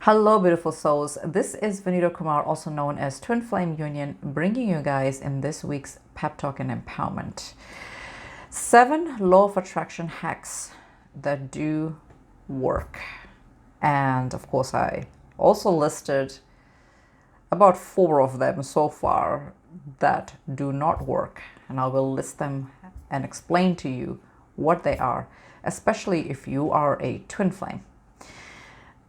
Hello, beautiful souls. This is Vanita Kumar, also known as Twinflameunion, bringing you guys in this week's Pep Talk and Empowerment. 7 law of attraction hacks that do work. And of course, I also listed about 4 of them so far that do not work. And I will list them and explain to you what they are, especially if you are a twin flame.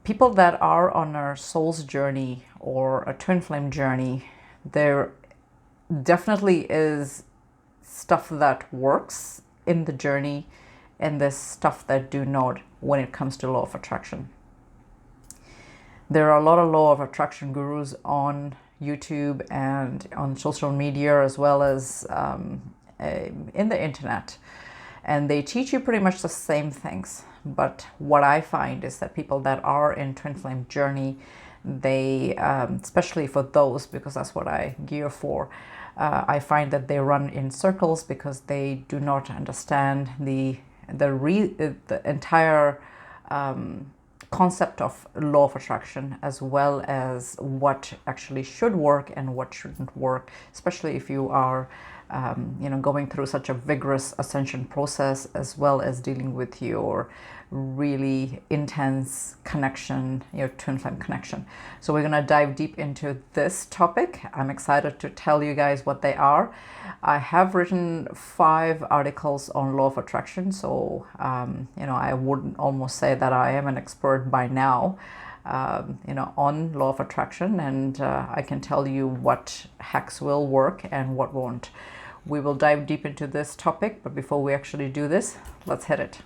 People that are on a soul's journey or a twin flame journey, there definitely is stuff that works in the journey and there's stuff that do not when it comes to law of attraction. There are a lot of law of attraction gurus on YouTube and on social media, as well as in the internet, and they teach you pretty much the same things. But what I find is that people that are in twin flame journey, they, especially for those, because that's what I gear for, I find that they run in circles because they do not understand the entire concept of law of attraction, as well as what actually should work and what shouldn't work, especially if you are going through such a vigorous ascension process, as well as dealing with your really intense connection, your twin flame connection. So we're going to dive deep into this topic. I'm excited to tell you guys what they are. I have written 5 articles on law of attraction, so I wouldn't almost say that I am an expert by now on law of attraction, and I can tell you what hacks will work and what won't. We will dive deep into this topic, but before we actually do this, let's hit it.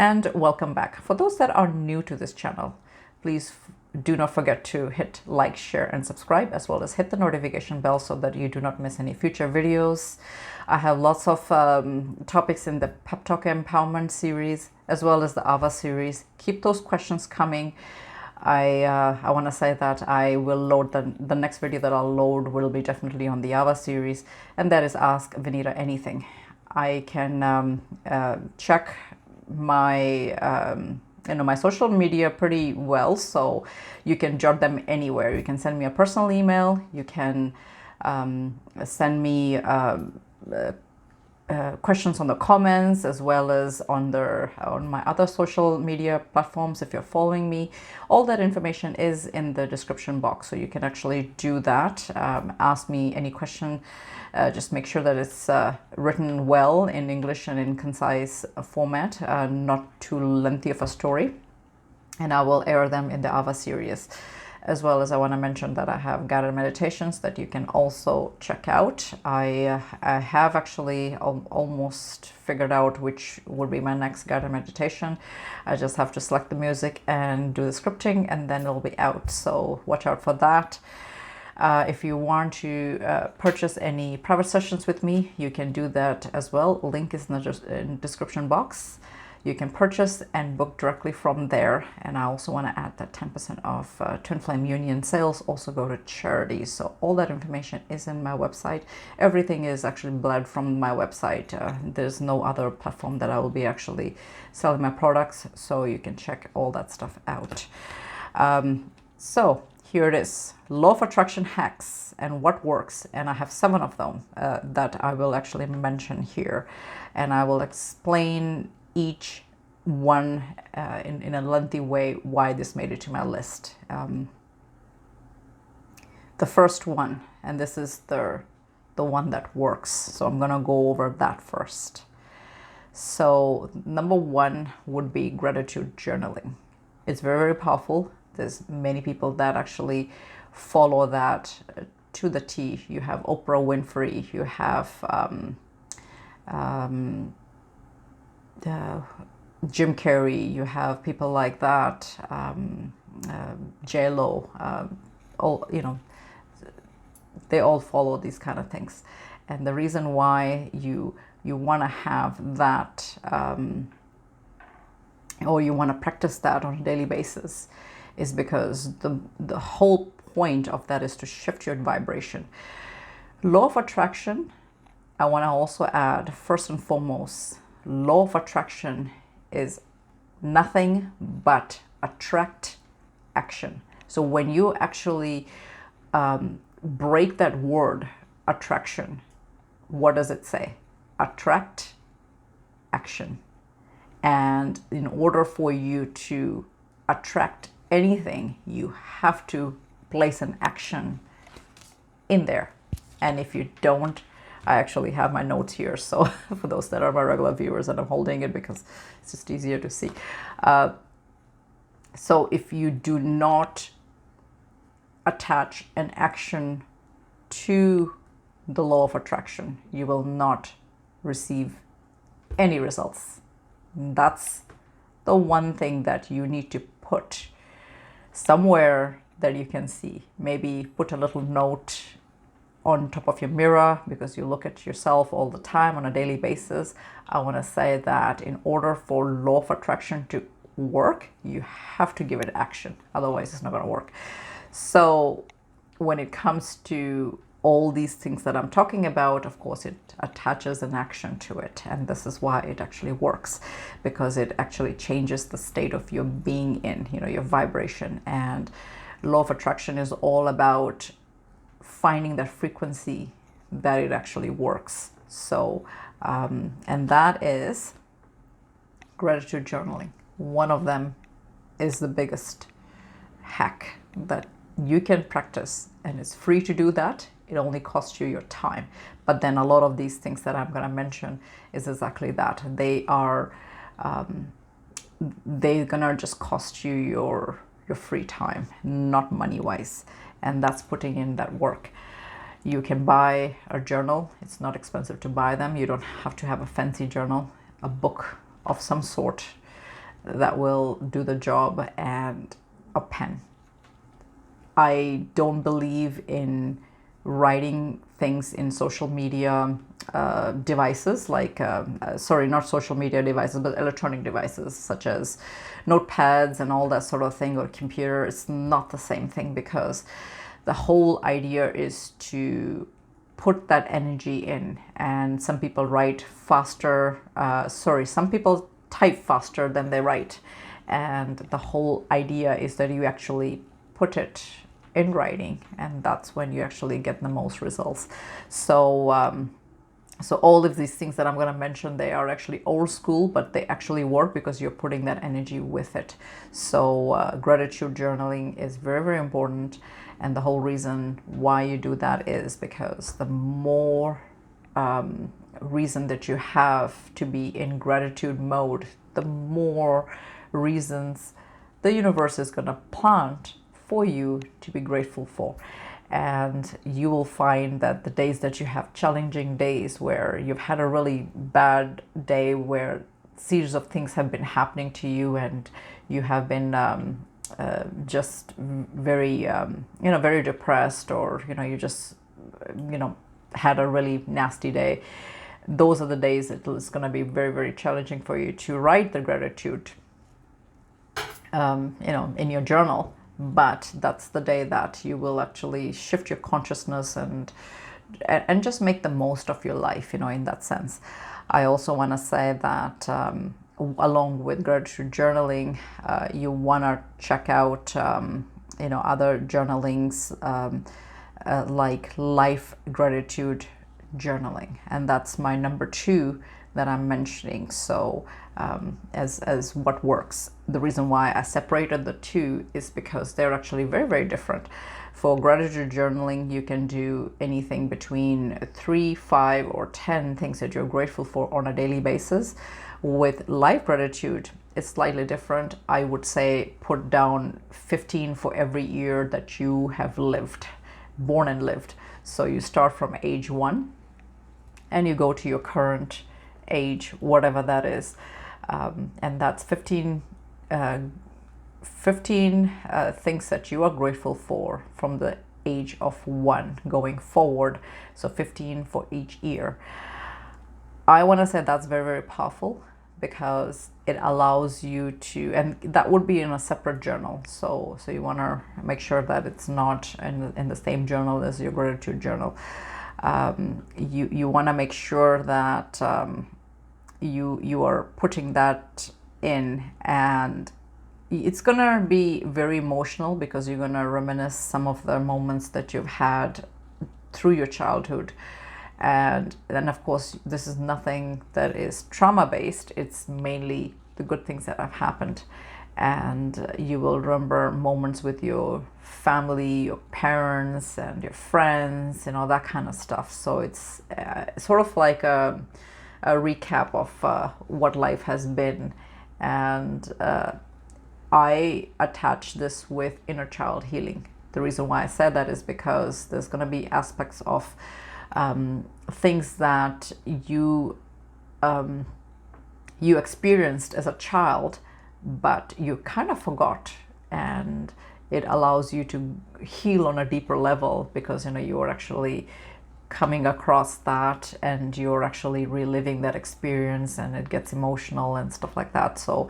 And welcome back. For those that are new to this channel, please do not forget to hit like, share, and subscribe, as well as hit the notification bell so that you do not miss any future videos. I have lots of topics in the Pep Talk Empowerment series, as well as the Ava series. Keep those questions coming. I want to say that I will load the next video that I'll load will be definitely on the Ava series, and that is Ask Vanita Anything. I can check my my social media pretty well, so you can jot them anywhere. You can send me a personal email, you can send me questions on the comments, as well as on my other social media platforms. If you're following me, all that information is in the description box, so you can actually do that. Ask me any question. Just make sure that it's written well in English and in concise format, not too lengthy of a story, and I will air them in the Ava series. As well as I want to mention that I have guided meditations that you can also check out. I have actually almost figured out which would be my next guided meditation. I just have to select the music and do the scripting, and then it'll be out, so watch out for that. If you want to purchase any private sessions with me, you can do that as well. Link is in the description box. You can purchase and book directly from there. And I also want to add that 10% of twinflameunion sales also go to charity. So all that information is in my website. Everything is actually bled from my website. There's no other platform that I will be actually selling my products, so you can check all that stuff out. So here it is, law of attraction hacks and what works. And I have 7 of them that I will actually mention here. And I will explain each one in a lengthy way why this made it to my list. The first one, and this is the one that works. So I'm going to go over that first. So number 1 would be gratitude journaling. It's very, very powerful. There's many people that actually follow that to the T. You have Oprah Winfrey, you have Jim Carrey, you have people like that, J-Lo, all, you know, they all follow these kind of things. And the reason why you want to have that, or you want to practice that on a daily basis, is because the whole point of that is to shift your vibration. Law of attraction, I want to also add, first and foremost, law of attraction is nothing but attract action. So when you actually break that word attraction, what does it say? Attract action. And in order for you to attract anything, you have to place an action in there. And if you don't, I actually have my notes here, so for those that are my regular viewers, and I'm holding it because it's just easier to see. So if you do not attach an action to the law of attraction, you will not receive any results. That's the one thing that you need to put somewhere that you can see. Maybe put a little note on top of your mirror, because you look at yourself all the time on a daily basis. I want to say that in order for law of attraction to work, you have to give it action. Otherwise, it's not going to work. So when it comes to all these things that I'm talking about, of course, it attaches an action to it. And this is why it actually works, because it actually changes the state of your being in, you know, your vibration. And law of attraction is all about finding that frequency that it actually works. So, and that is gratitude journaling. One of them is the biggest hack that you can practice, and it's free to do that. It only costs you your time. But then a lot of these things that I'm going to mention is exactly that. They are, they're going to just cost you your free time, not money-wise. And that's putting in that work. You can buy a journal. It's not expensive to buy them. You don't have to have a fancy journal, a book of some sort that will do the job, and a pen. I don't believe in writing things in social media devices, like, sorry, not social media devices, but electronic devices such as notepads and all that sort of thing, or computer. It's not the same thing, because the whole idea is to put that energy in. And some people write faster, some people type faster than they write. And the whole idea is that you actually put it in writing, and that's when you actually get the most results. So so all of these things that I'm going to mention, they are actually old school, but they actually work because you're putting that energy with it. So gratitude journaling is very, very important. And the whole reason why you do that is because the more reason that you have to be in gratitude mode, the more reasons the universe is going to plant for you to be grateful for. And you will find that the days that you have challenging days, where you've had a really bad day, where series of things have been happening to you, and you have been just very, very depressed, or, you just, had a really nasty day, those are the days it's going to be very, very challenging for you to write the gratitude, in your journal. But that's the day that you will actually shift your consciousness and just make the most of your life, in that sense. I also want to say that along with gratitude journaling, you want to check out, other journalings like life gratitude journaling, and that's my number 2 that I'm mentioning. So as what works. The reason why I separated the 2 is because they're actually very, very different. For gratitude journaling, you can do anything between 3, 5, or 10 things that you're grateful for on a daily basis. With life gratitude, it's slightly different. I would say put down 15 for every year that you have born and lived. So you start from age 1 and you go to your current age, whatever that is. And that's 15 things that you are grateful for from the age of 1 going forward. So 15 for each year. I want to say that's very, very powerful, because it allows you to, and that would be in a separate journal. So you want to make sure that it's not in the same journal as your gratitude journal. You want to make sure that you are putting that in, and it's gonna be very emotional, because you're gonna reminisce some of the moments that you've had through your childhood. And then, of course, this is nothing that is trauma based. It's mainly the good things that have happened. And you will remember moments with your family, your parents, and your friends, that kind of stuff. So it's sort of like a recap of what life has been. And I attach this with inner child healing. The reason why I said that is because there's going to be aspects of things that you experienced as a child, but you kind of forgot, and it allows you to heal on a deeper level, because you're actually coming across that, and you're actually reliving that experience, and it gets emotional and stuff like that. So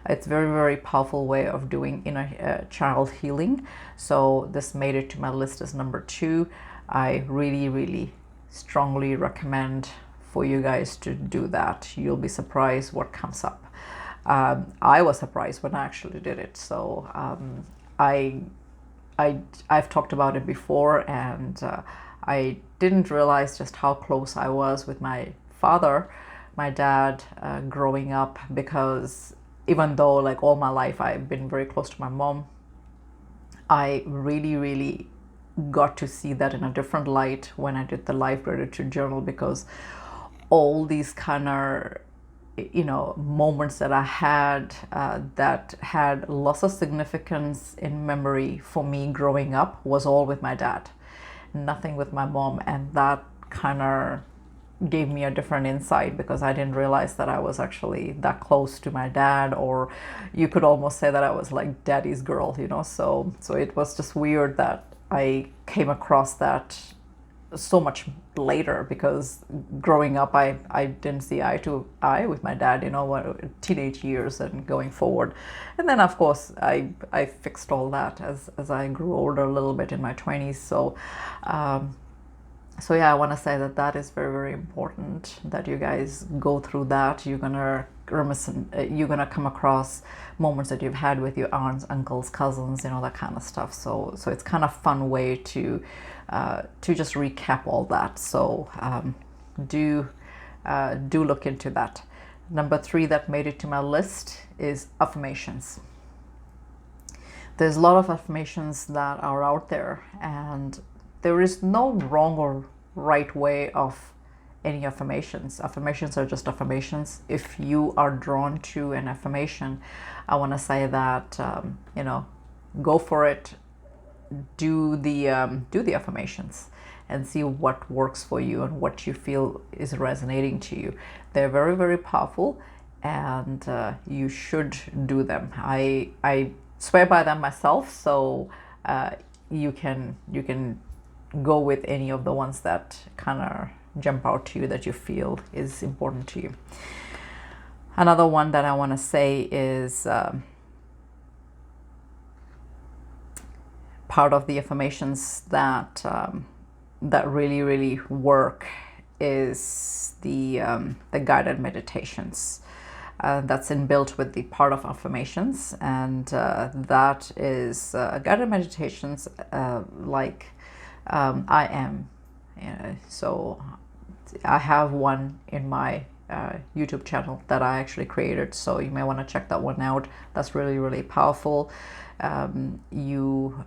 it's very, very powerful way of doing inner child healing. So this made it to my list as number 2. I really, really strongly recommend for you guys to do that. You'll be surprised what comes up. I was surprised when I actually did it. So I've talked about it before, and I didn't realize just how close I was with my father, my dad, growing up, because even though like all my life I've been very close to my mom, I really, really got to see that in a different light when I did the life gratitude journal, because all these kind of moments that I had that had lots of significance in memory for me growing up was all with my dad, nothing with my mom. And that kind of gave me a different insight, because I didn't realize that I was actually that close to my dad, or you could almost say that I was like daddy's girl, so it was just weird that I came across that so much later, because growing up I didn't see eye to eye with my dad, teenage years and going forward. And then of course I fixed all that as I grew older a little bit in my 20s. So yeah, I want to say that is very, very important, that you guys go through that. You're gonna come across moments that you've had with your aunts, uncles, cousins, that kind of stuff. So it's kind of fun way to just recap all that. So do look into that. Number 3 that made it to my list is affirmations. There's a lot of affirmations that are out there, and there is no wrong or right way of any affirmations. Affirmations are just affirmations. If you are drawn to an affirmation, I want to say that go for it. Do the affirmations and see what works for you and what you feel is resonating to you. They're very, very powerful, and you should do them. I swear by them myself. So you can go with any of the ones that kind of jump out to you that you feel is important to you. Another one that I want to say is part of the affirmations that that really work is the guided meditations. That's inbuilt with the part of affirmations, and that is guided meditations like I am. So I have one in my YouTube channel that I actually created, so you may want to check that one out. That's really powerful. You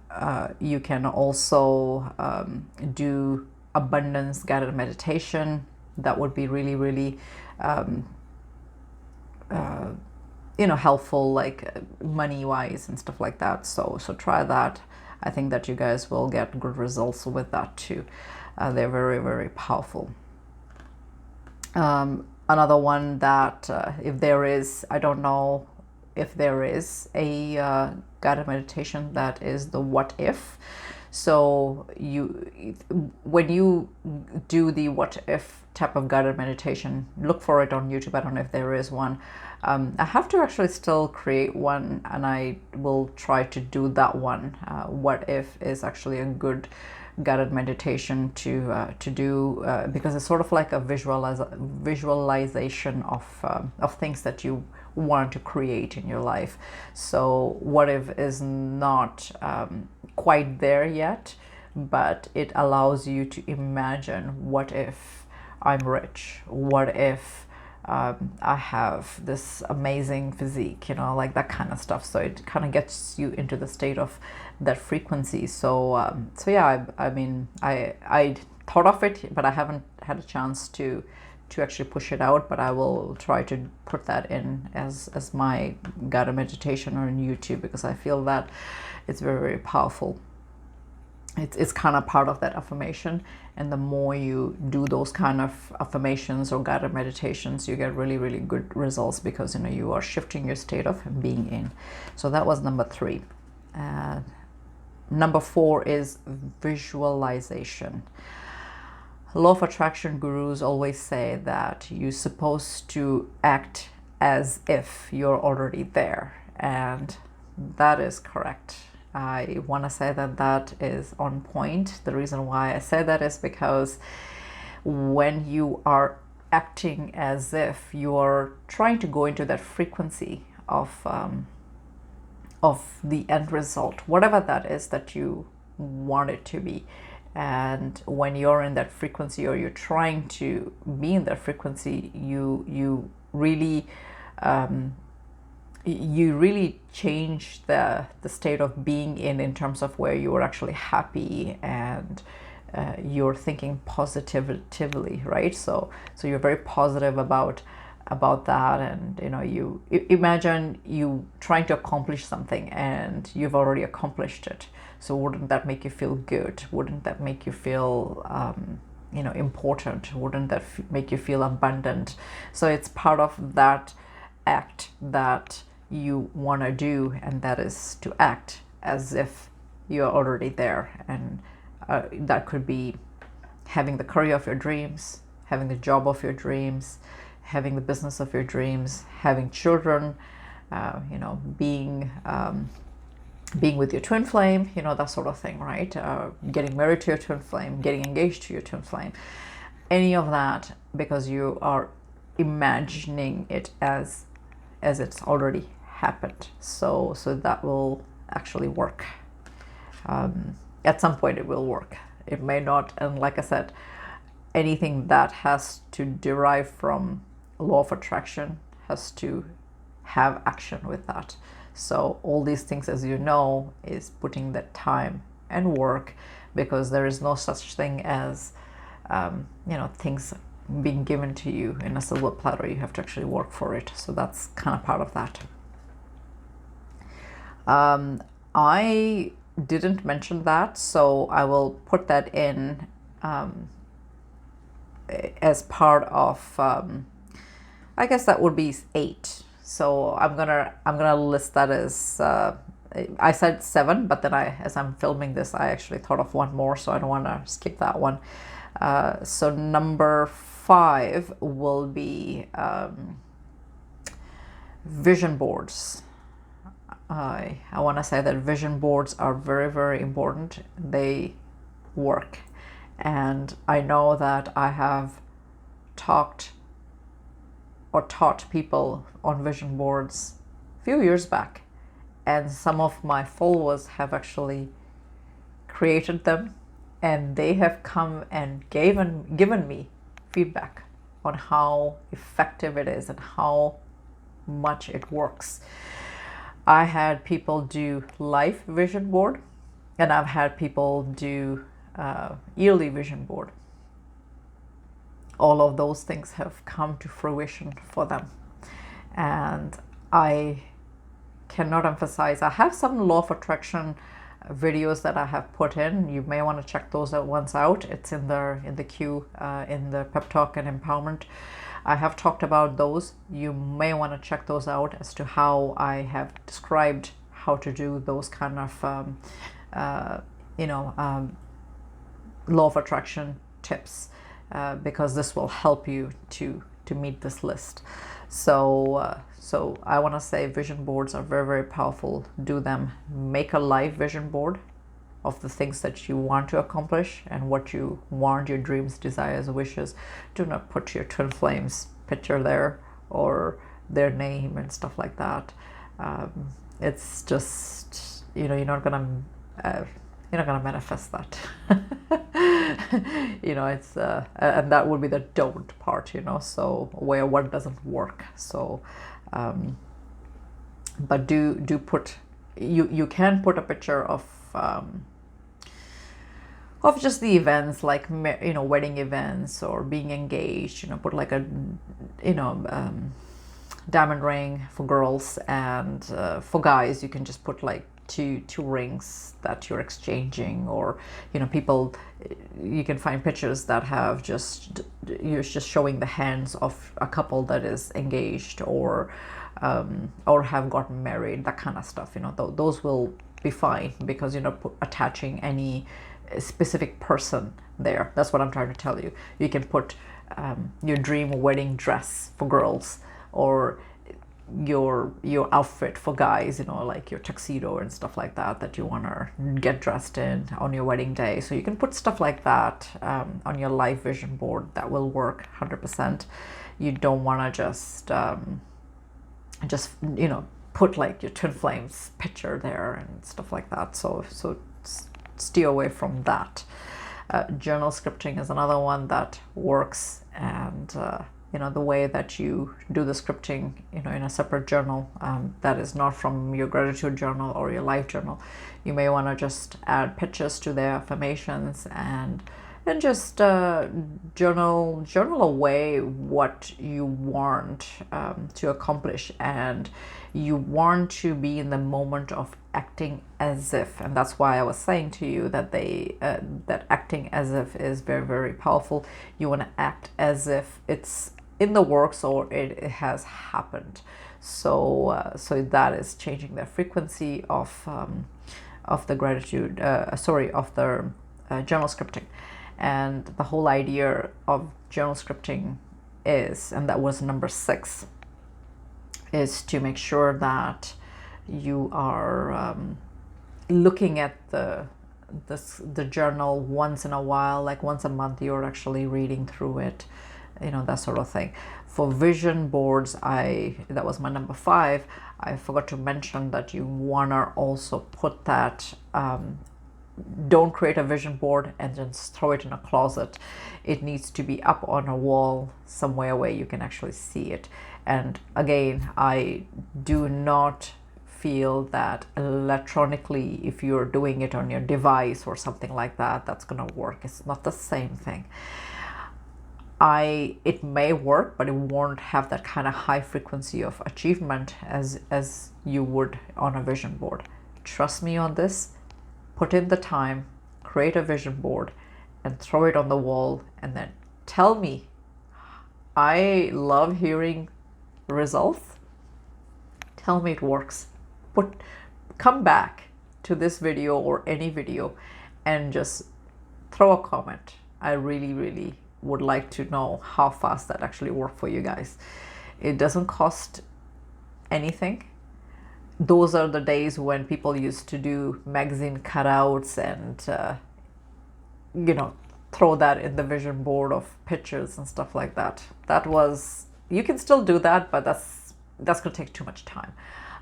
can also do abundance guided meditation. That would be really helpful, like money wise and stuff like that. So try that. I think that you guys will get good results with that too. They're very powerful. Another one that if there is, I don't know if there is a guided meditation, that is the what if. So when you do the what if type of guided meditation, look for it on YouTube. I don't know if there is one. I have to actually still create one, and I will try to do that one. What if is actually a good guided meditation to do, because it's sort of like a visualization of things that you want to create in your life. So what if is not quite there yet, but it allows you to imagine, what if I'm rich? What if I have this amazing physique, like that kind of stuff. So it kind of gets you into the state of that frequency. So yeah, I mean, I thought of it, but I haven't had a chance to actually push it out, but I will try to put that in as my guided meditation on YouTube, because I feel that it's very powerful. It's kind of part of that affirmation, and the more you do those kind of affirmations or guided meditations, you get really good results, because you are shifting your state of being in. So that was number 3. Number 4 is visualization. Law of attraction gurus always say that you're supposed to act as if you're already there, and that is correct. I want to say that that is on point. The reason why I say that is because when you are acting as if, you're trying to go into that frequency of the end result, whatever that is that you want it to be. And when you're in that frequency, or you're trying to be in that frequency, you really change the state of being in terms of where you are actually happy, and you're thinking positively, right? So you're very positive about that, and you imagine you trying to accomplish something, and you've already accomplished it. So wouldn't that make you feel good? Wouldn't that make you feel important? Wouldn't that make you feel abundant? So it's part of that act that you want to do, and that is to act as if you're already there. And that could be having the career of your dreams, having the job of your dreams, having the business of your dreams, having children, being with your twin flame, that sort of thing, right? Getting married to your twin flame, getting engaged to your twin flame, any of that, because you are imagining it as it's already happened. So that will actually work. At some point it will work. It may not, and like I said, anything that has to derive from law of attraction has to have action with that. So all these things, as you know, is putting that time and work, because there is no such thing as things being given to you in a silver platter. You have to actually work for it. So that's kind of part of that. I didn't mention that, so I will put that in as part of I guess that would be 8. So I'm gonna list that as I said 7, but then as I'm filming this, I actually thought of one more, so I don't want to skip that one. So number 5 will be vision boards. I want to say that vision boards are very, very important. They work. And I know that I have talked or taught people on vision boards a few years back, and some of my followers have actually created them, and they have come and given me feedback on how effective it is and how much it works. I had people do live vision board, and I've had people do yearly vision board. All of those things have come to fruition for them, and I cannot emphasize. I have some law of attraction videos that I have put in. You may want to check those ones out. It's in the queue in the pep talk and empowerment. I have talked about those. You may want to check those out as to how I have described how to do those kind of law of attraction tips, because this will help you to meet this list. So I want to say vision boards are very, very powerful. Do them. Make a live vision board of the things that you want to accomplish and what you want, your dreams, desires, wishes. Do not put your twin flames picture there or their name and stuff like that. It's just, you're not gonna manifest that. It's and that would be the don't part, so where what doesn't work. So but do put, you can put a picture of just the events, like wedding events or being engaged. Put like a diamond ring for girls, and for guys you can just put like two rings that you're exchanging, or people, you can find pictures that have you're just showing the hands of a couple that is engaged or have gotten married, that kind of stuff. Those will be fine, because you're not attaching any specific person there. That's what I'm trying to tell you. You can put your dream wedding dress for girls, or your outfit for guys, like your tuxedo and stuff like that you want to get dressed in on your wedding day. So you can put stuff like that on your live vision board. That will work 100%. You don't want to just put like your twin flames picture there and stuff like that. So steer away from that. Journal scripting is another one that works, and the way that you do the scripting, in a separate journal that is not from your gratitude journal or your life journal. You may want to just add pictures to their affirmations and just journal away what you want to accomplish, and you want to be in the moment of acting as if. And that's why I was saying to you that that acting as if is very, very powerful. You want to act as if it's in the works or it has happened. So that is changing the frequency of the gratitude, of the journal scripting. And the whole idea of journal scripting is, and that was number 6, is to make sure that you are looking at the journal once in a while, like once a month you're actually reading through it, that sort of thing. For vision boards, that was my number 5. I forgot to mention that you wanna also put that, don't create a vision board and just throw it in a closet. It needs to be up on a wall somewhere where you can actually see it. And again, I do not feel that electronically, if you're doing it on your device or something like that, that's gonna work. It's not the same thing. It may work, but it won't have that kind of high frequency of achievement as you would on a vision board. Trust me on this. Put in the time, create a vision board, and throw it on the wall, and then tell me. I love hearing results. Tell me it works. come back to this video or any video and just throw a comment. I really, really would like to know how fast that actually worked for you guys. It doesn't cost anything. Those are the days when people used to do magazine cutouts and you know, throw that in the vision board of pictures and stuff like that. That was, you can still do that, but that's gonna take too much time.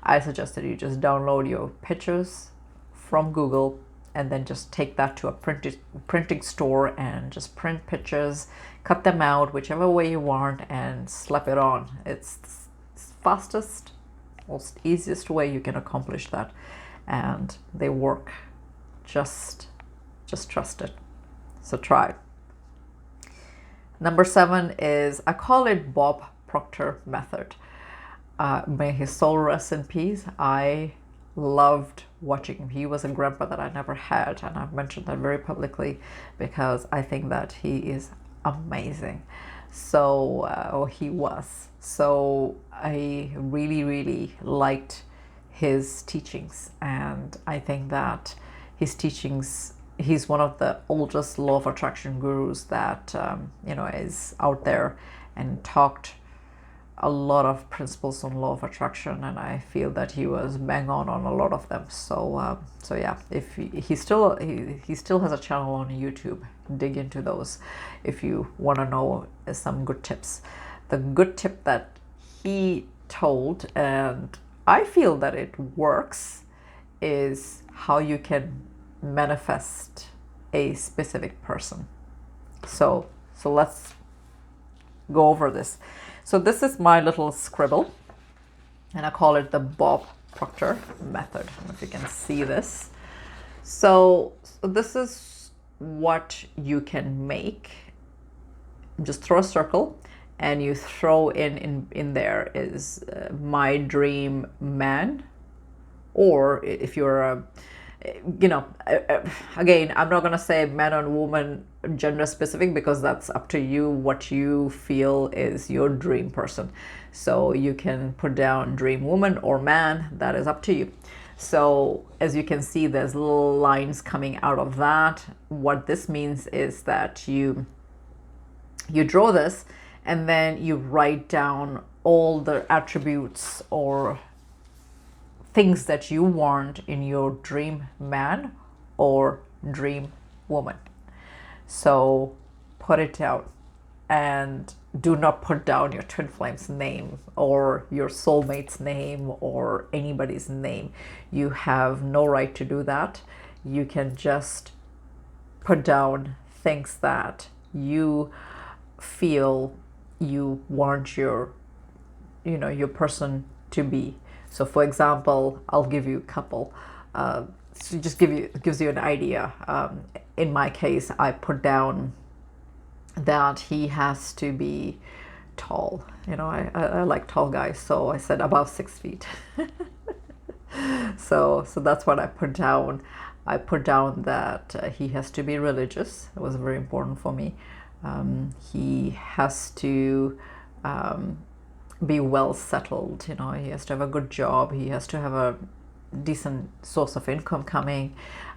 I suggest that you just download your pictures from Google and then just take that to a printing store and just print pictures, cut them out whichever way you want and slap it on. It's the fastest, most easiest way you can accomplish that, and they work. Just trust it. So try. Number 7 is, I call it Bob Proctor method. May his soul rest in peace. I loved watching him. He was a grandpa that I never had, and I've mentioned that very publicly because I think that he is amazing. So, or he was. So I really, really liked his teachings, and I think that his teachings, he's one of the oldest law of attraction gurus that you know, is out there, and talked a lot of principles on law of attraction, and I feel that he was bang on a lot of them. So so yeah, if he still has a channel on YouTube, dig into those if you want to know some good tips. The good tip that he told, and I feel that it works, is how you can manifest a specific person. So let's go over this. So this is my little scribble, and I call it the Bob Proctor method. I don't know if you can see this. So this is what you can make. Just throw a circle, and you throw in there is my dream man, or if you're a, you know, again, I'm not going to say man or woman gender specific, because that's up to you what you feel is your dream person. So you can put down dream woman or man, that is up to you. So as you can see, there's little lines coming out of that. What this means is that you draw this, and then you write down all the attributes or things that you want in your dream man or dream woman. So put it down, and do not put down your twin flame's name or your soulmate's name or anybody's name. You have no right to do that. You can just put down things that you feel you want your, you know, your person to be. So for example, I'll give you a couple, so just gives you an idea. In my case, I put down that he has to be tall. You know, I like tall guys, so I said above 6 feet. So that's what I put down. I put down that he has to be religious. It was very important for me. He has to be well settled. You know, he has to have a good job. He has to have a decent source of income coming.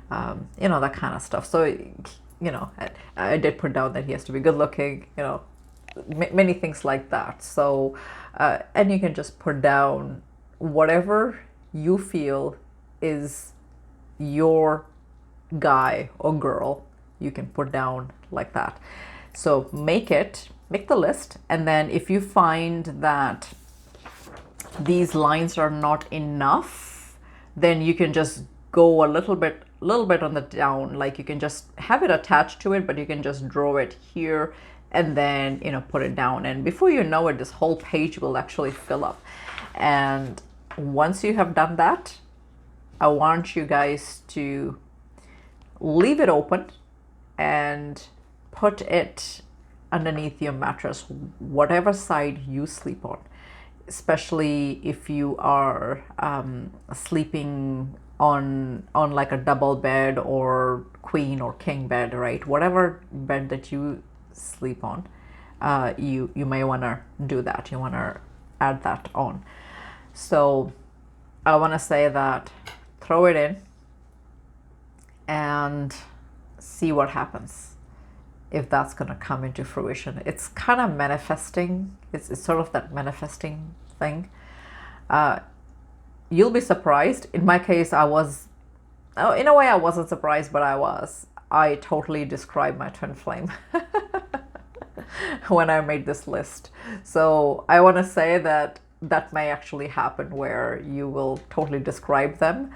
You know, that kind of stuff. So, you know, I did put down that he has to be good looking. You know, many things like that. So, and you can just put down whatever you feel is your guy or girl. You can put down like that. So make the list, and then if you find that these lines are not enough, then you can just go a little bit on the down. Like, you can just have it attached to it, but you can just draw it here and then, you know, put it down, and before you know it, this whole page will actually fill up. And once you have done that, I want you guys to leave it open and put it underneath your mattress, whatever side you sleep on, especially if you are sleeping on like a double bed or queen or king bed, right? Whatever bed that you sleep on, you may want to do that. You want to add that on. So I want to say that throw it in and see what happens, if that's going to come into fruition. It's kind of manifesting. It's sort of that manifesting thing. You'll be surprised. In my case, I was, in a way I wasn't surprised, but I totally described my twin flame when I made this list. So I want to say that that may actually happen, where you will totally describe them.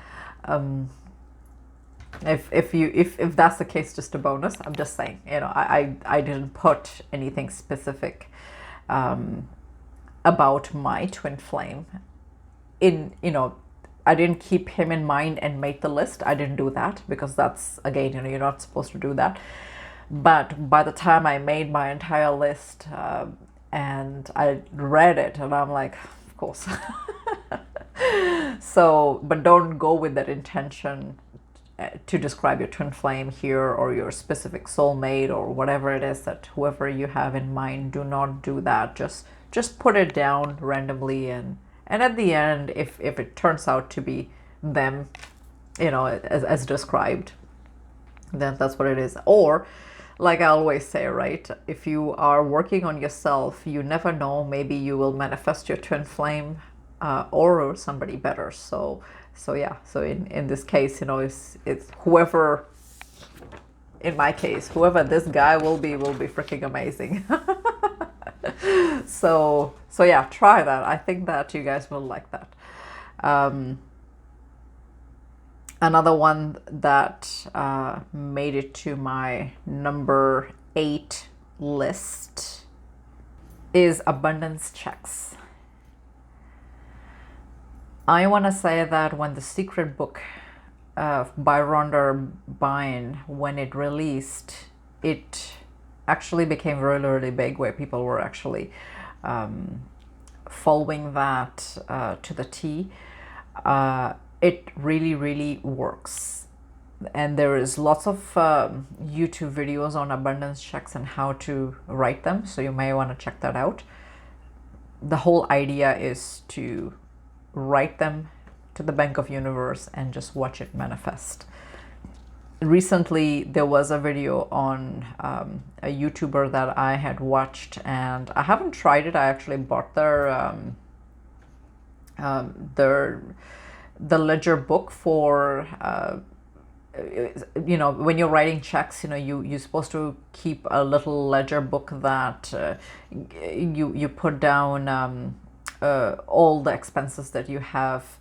If that's the case, just a bonus. I'm just saying, I didn't put anything specific about my twin flame in, I didn't keep him in mind and make the list. I didn't do that, because that's, again, you're not supposed to do that. But by the time I made my entire list and I read it, and I'm like, of course. So, but don't go with that intention to describe your twin flame here, or your specific soulmate, or whatever it is that whoever you have in mind. Do not do that. Just put it down randomly, and at the end, if it turns out to be them, as described, then that's what it is. Or, like I always say, right, if you are working on yourself, you never know, maybe you will manifest your twin flame or somebody better. So yeah, so in this case, it's whoever, in my case, whoever this guy will be freaking amazing. So yeah, try that. I think that you guys will like that. Another one that made it to my number 8 list is abundance checks. I want to say that when The Secret Book by Rhonda Byrne, when it released, it actually became really, really big, where people were actually following that to the T. It really, really works. And there is lots of YouTube videos on abundance checks and how to write them, so you may want to check that out. The whole idea is to write them to the Bank of Universe and just watch it manifest. Recently, there was a video on a YouTuber that I had watched, and I haven't tried it. I actually bought the ledger book for when you're writing checks, you're supposed to keep a little ledger book that you put down all the expenses that you have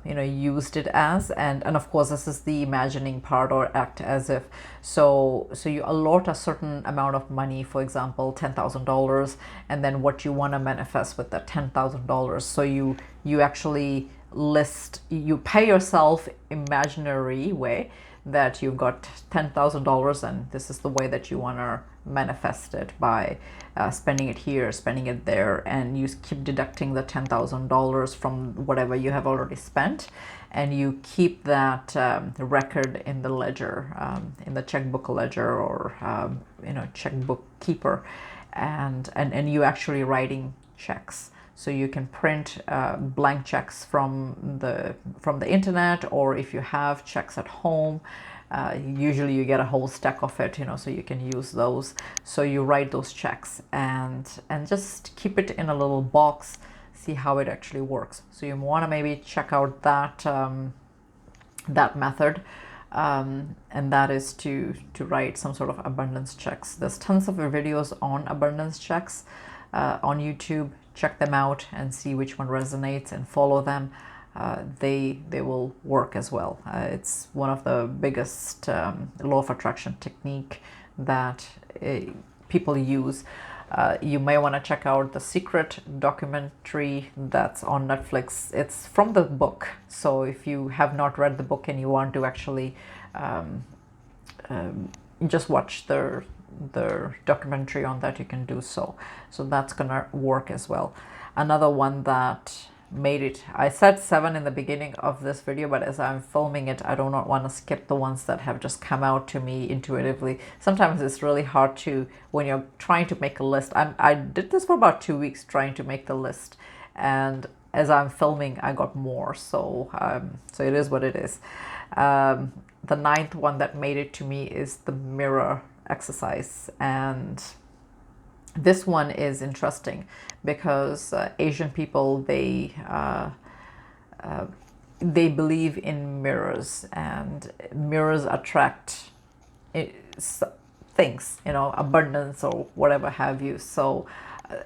used it as, and of course this is the imagining part, or act as if. So you allot a certain amount of money, for example $10,000, and then what you want to manifest with that $10,000. So you actually you pay yourself imaginary way that you've got $10,000, and this is the way that you want to manifest it, by spending it here, spending it there, and you keep deducting the $10,000 from whatever you have already spent, and you keep that record in the ledger, in the checkbook ledger, or checkbook keeper, and you actually writing checks. So you can print blank checks from the internet, or if you have checks at home, usually you get a whole stack of it, so you can use those. So you write those checks and just keep it in a little box, see how it actually works. So you want to maybe check out that that method, and that is to write some sort of abundance checks. There's tons of videos on abundance checks on YouTube. Check them out and see which one resonates and follow them. They will work as well. It's one of the biggest law of attraction technique that people use. You may want to check out The Secret documentary that's on Netflix. It's from the book, so if you have not read the book and you want to actually just watch the documentary on that, you can do so. So that's gonna work as well. Another one that made it, I said 7 in the beginning of this video, but as I'm filming it, I do not want to skip the ones that have just come out to me intuitively. Sometimes it's really hard to, when you're trying to make a list. I did this for about 2 weeks trying to make the list, and as I'm filming, I got more. So so it is what it is. The ninth one that made it to me is the mirror exercise, and this one is interesting because Asian people, they believe in mirrors, and mirrors attract things, you know, abundance or whatever have you. So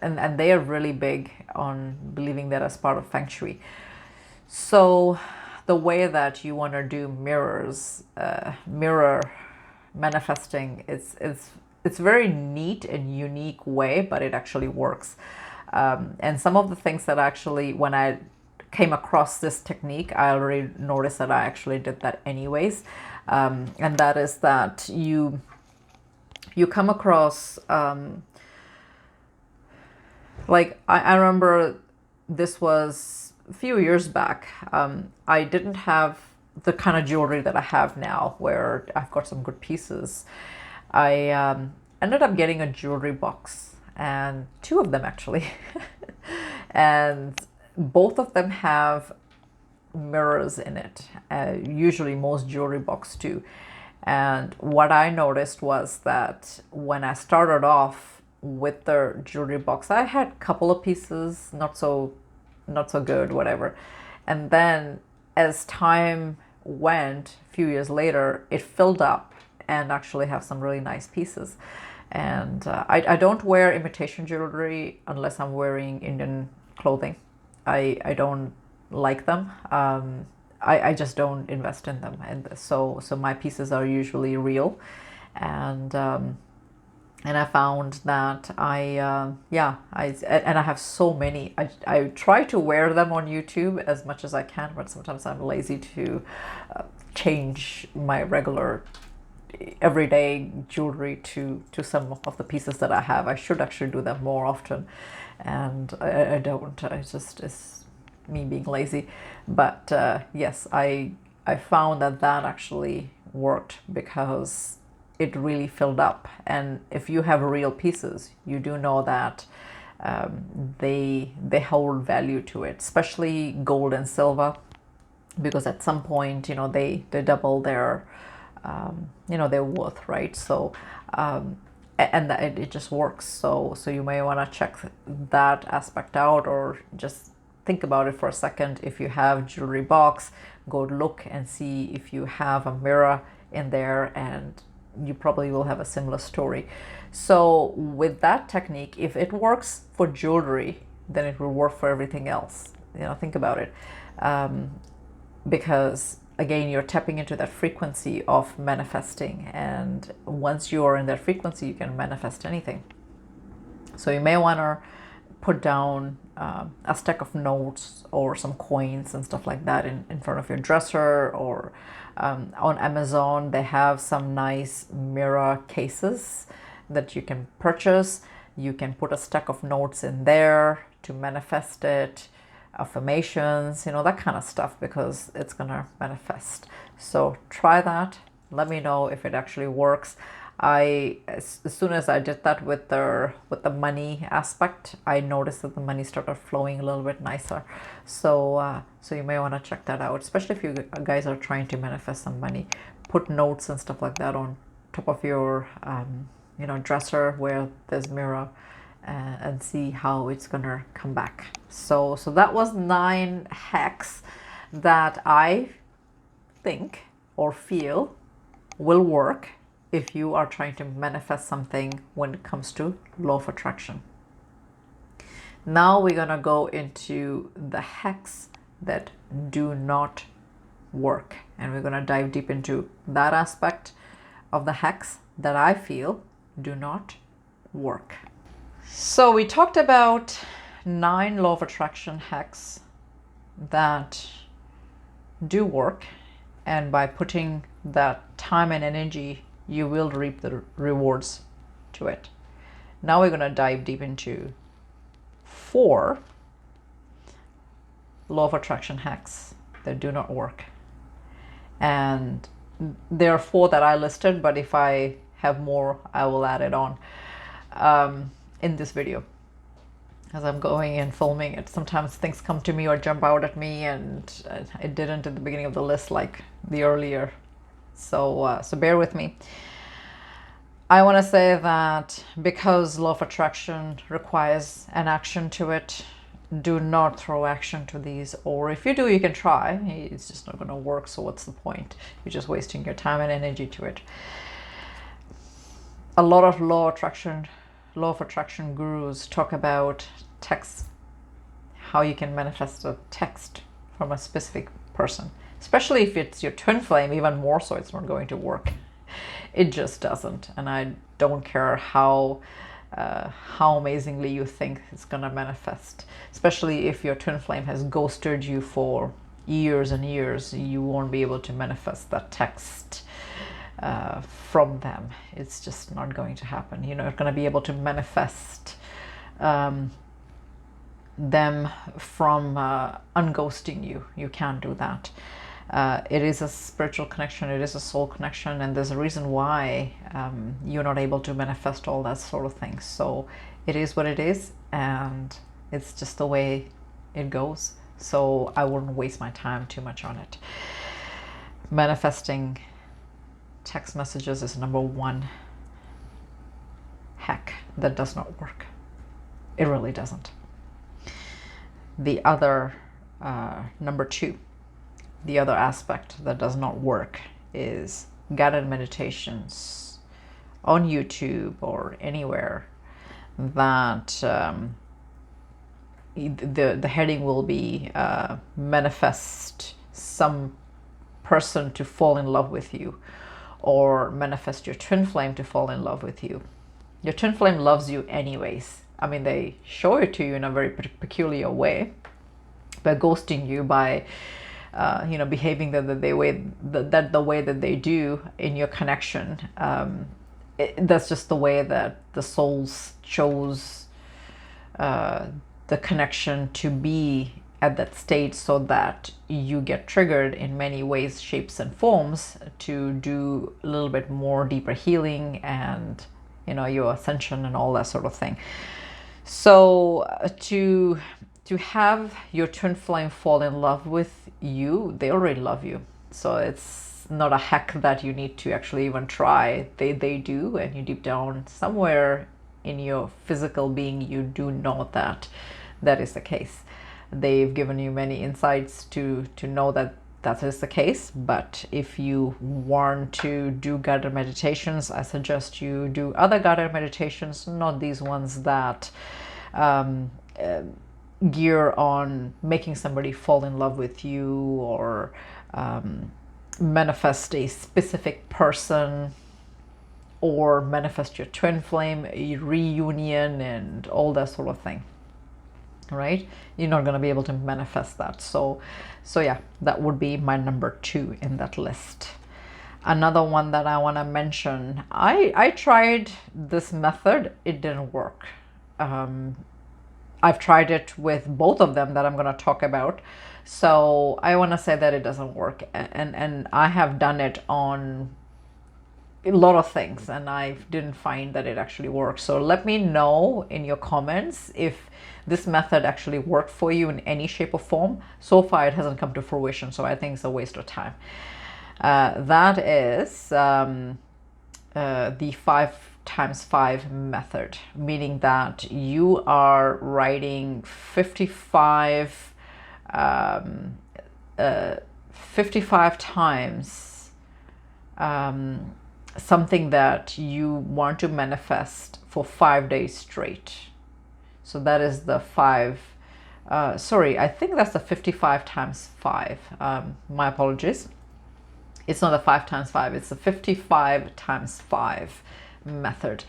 and they are really big on believing that as part of feng shui. So the way that you want to do mirror manifesting, it's very neat and unique way, but it actually works. And some of the things that actually, when I came across this technique, I already noticed that I actually did that anyways. And that is that you come across, like I remember this was a few years back. I didn't have the kind of jewelry that I have now, where I've got some good pieces. I ended up getting a jewelry box, and two of them actually. And both of them have mirrors in it. Usually most jewelry box do. And what I noticed was that when I started off with the jewelry box, I had a couple of pieces, not so good, whatever. And then as time went, a few years later, it filled up and actually have some really nice pieces. And I don't wear imitation jewelry unless I'm wearing Indian clothing. I don't like them. I just don't invest in them, and so my pieces are usually real. And I found that I have so many. I try to wear them on YouTube as much as I can, but sometimes I'm lazy to change my regular everyday jewelry to some of the pieces that I have. I should actually do that more often, and I don't. It's me being lazy. But yes, I found that actually worked because it really filled up. And if you have real pieces, you do know that they hold value to it, especially gold and silver, because at some point, you know, they double their their worth, right? So and that it just works. So you may want to check that aspect out, or just think about it for a second. If you have jewelry box, go look and see if you have a mirror in there, and you probably will have a similar story. So with that technique, if it works for jewelry, then it will work for everything else. You know, think about it. Because again, you're tapping into that frequency of manifesting, and once you are in that frequency, you can manifest anything. So you may want to put down a stack of notes or some coins and stuff like that in front of your dresser, or on Amazon they have some nice mirror cases that you can purchase. You can put a stack of notes in there to manifest it, affirmations, you know, that kind of stuff, because it's gonna manifest. So try that, let me know if it actually works. As soon as I did that with the money aspect, I noticed that the money started flowing a little bit nicer. So so you may want to check that out, especially if you guys are trying to manifest some money. Put notes and stuff like that on top of your dresser where there's mirror, and see how it's gonna come back. So that was 9 hacks that I think or feel will work if you are trying to manifest something when it comes to law of attraction. Now we're gonna go into the hacks that do not work, and we're gonna dive deep into that aspect of the hacks that I feel do not work. So we talked about 9 law of attraction hacks that do work, and by putting that time and energy, you will reap the rewards to it. Now we're going to dive deep into 4 law of attraction hacks that do not work. And there are 4 that I listed, but if I have more, I will add it on in this video. as I'm going and filming it. Sometimes things come to me or jump out at me, and it didn't at the beginning of the list like the earlier. So bear with me. I want to say that because law of attraction requires an action to it, do not throw action to these, or if you do, you can try. It's just not going to work, so what's the point? You're just wasting your time and energy to it. A lot of law of attraction gurus talk about text, how you can manifest a text from a specific person, especially if it's your twin flame. Even more so, it's not going to work. It just doesn't. And I don't care how amazingly you think it's gonna manifest, especially if your twin flame has ghosted you for years and years. You won't be able to manifest that text from them. It's just not going to happen. You're not going to be able to manifest them from unghosting you. You can't do that. It is a spiritual connection, it is a soul connection, and there's a reason why you're not able to manifest all that sort of thing. So it is what it is, and it's just the way it goes. So I wouldn't waste my time too much on it. Manifesting text messages is number one hack that does not work. It really doesn't. The other, number two, the other aspect that does not work is guided meditations on YouTube or anywhere that the heading will be manifest some person to fall in love with you, or manifest your twin flame to fall in love with you. Your twin flame loves you anyways. I mean, they show it to you in a very peculiar way, by ghosting you, by behaving the way that they do in your connection. That's just the way that the souls chose the connection to be at that state, so that you get triggered in many ways, shapes and forms, to do a little bit more deeper healing and your ascension and all that sort of thing. So to have your twin flame fall in love with you, they already love you. So it's not a hack that you need to actually even try. They do, and you deep down somewhere in your physical being, you do know that that is the case. They've given you many insights to know that that is the case. But if you want to do guided meditations, I suggest you do other guided meditations, not these ones that gear on making somebody fall in love with you, or manifest a specific person, or manifest your twin flame reunion and all that sort of thing. Right? You're not going to be able to manifest that. So yeah, that would be my number two in that list. Another one that I want to mention, I tried this method. It didn't work. I've tried it with both of them that I'm going to talk about. So I want to say that it doesn't work. And I have done it on a lot of things, and I didn't find that it actually works. So let me know in your comments if this method actually worked for you in any shape or form. So far it hasn't come to fruition, so I think it's a waste of time. That is the 5x5 method, meaning that you are writing 55 times something that you want to manifest for 5 days straight. So that is the I think that's the 55 times 5. My apologies. It's not the 5x5, it's the 55 times 5 method.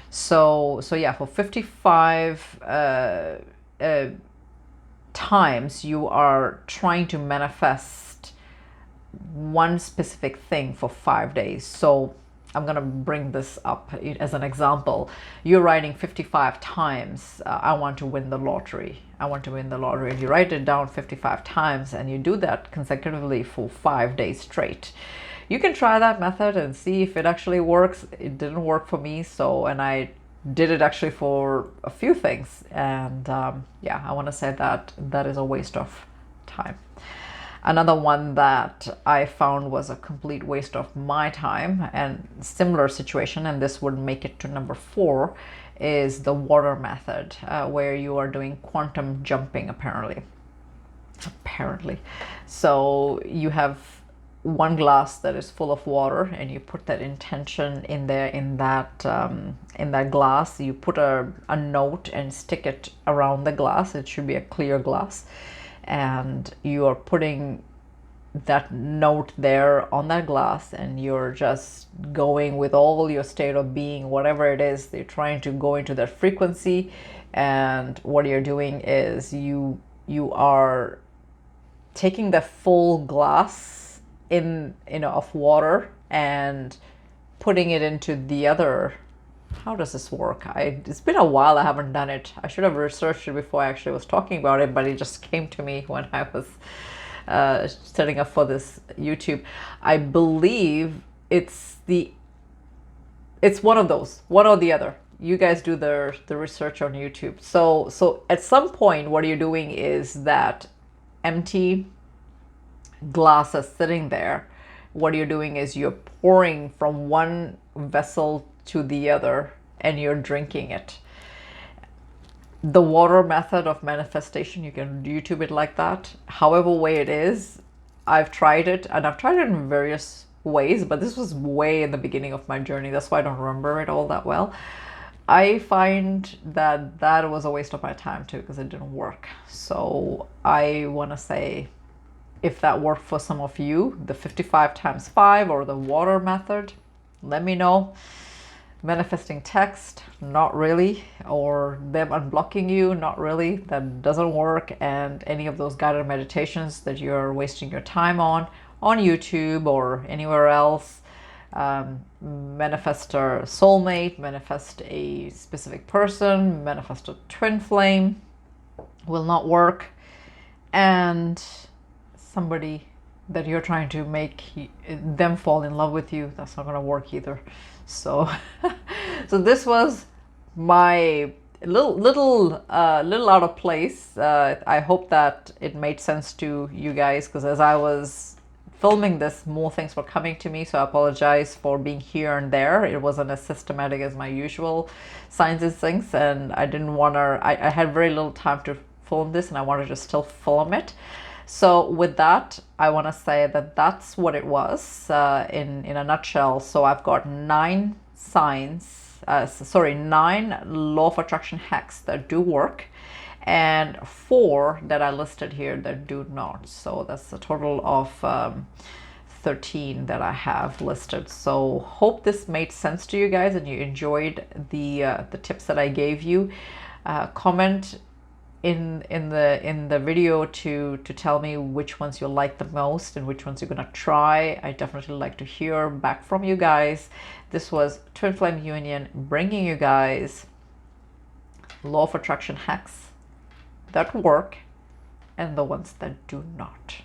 So yeah, for 55 times you are trying to manifest one specific thing for 5 days. So I'm going to bring this up as an example. You're writing 55 times, I want to win the lottery. I want to win the lottery. And you write it down 55 times, and you do that consecutively for 5 days straight. You can try that method and see if it actually works. It didn't work for me. So, and I did it actually for a few things, and yeah, I want to say that that is a waste of time. Another one that I found was a complete waste of my time and similar situation, and this would make it to number 4, is the water method, where you are doing quantum jumping apparently. So you have one glass that is full of water, and you put that intention in there, in that glass. You put a note and stick it around the glass. It should be a clear glass, and you are putting that note there on that glass, and you're just going with all your state of being, whatever it is, you're trying to go into that frequency. And what you're doing is you are taking the full glass of water and putting it into the other. How does this work? It's been a while, I haven't done it. I should have researched it before I actually was talking about it, but it just came to me when I was setting up for this YouTube. I believe it's one of those, one or the other. You guys do the research on YouTube. So at some point, what you're doing is that empty glass is sitting there. What you're doing is you're pouring from one vessel to the other, and you're drinking it. The water method of manifestation, you can YouTube it like that. However way it is, I've tried it, and I've tried it in various ways, but this was way in the beginning of my journey. That's why I don't remember it all that well. I find that that was a waste of my time too, because it didn't work. So I want to say, if that worked for some of you, the 55 times 5 or the water method, let me know. Manifesting text, not really. Or them unblocking you, not really. That doesn't work. And any of those guided meditations that you're wasting your time on YouTube or anywhere else, manifest a soulmate, manifest a specific person, manifest a twin flame, will not work. And somebody that you're trying to make them fall in love with you, that's not going to work either. So so this was my little out of place. I hope that it made sense to you guys, because as I was filming this, more things were coming to me, so I apologize for being here and there. It wasn't as systematic as my usual signs and things, and I didn't want to, I had very little time to film this, and I wanted to still film it. So with that, I want to say that that's what it was in a nutshell. So I've got 9 9 law of attraction hacks that do work, and 4 that I listed here that do not. So that's a total of 13 that I have listed. So hope this made sense to you guys and you enjoyed the tips that I gave you. Comment in the video to tell me which ones you like the most and which ones you're gonna try. I definitely like to hear back from you guys. This was Twin Flame Union, bringing you guys law of attraction hacks that work and the ones that do not.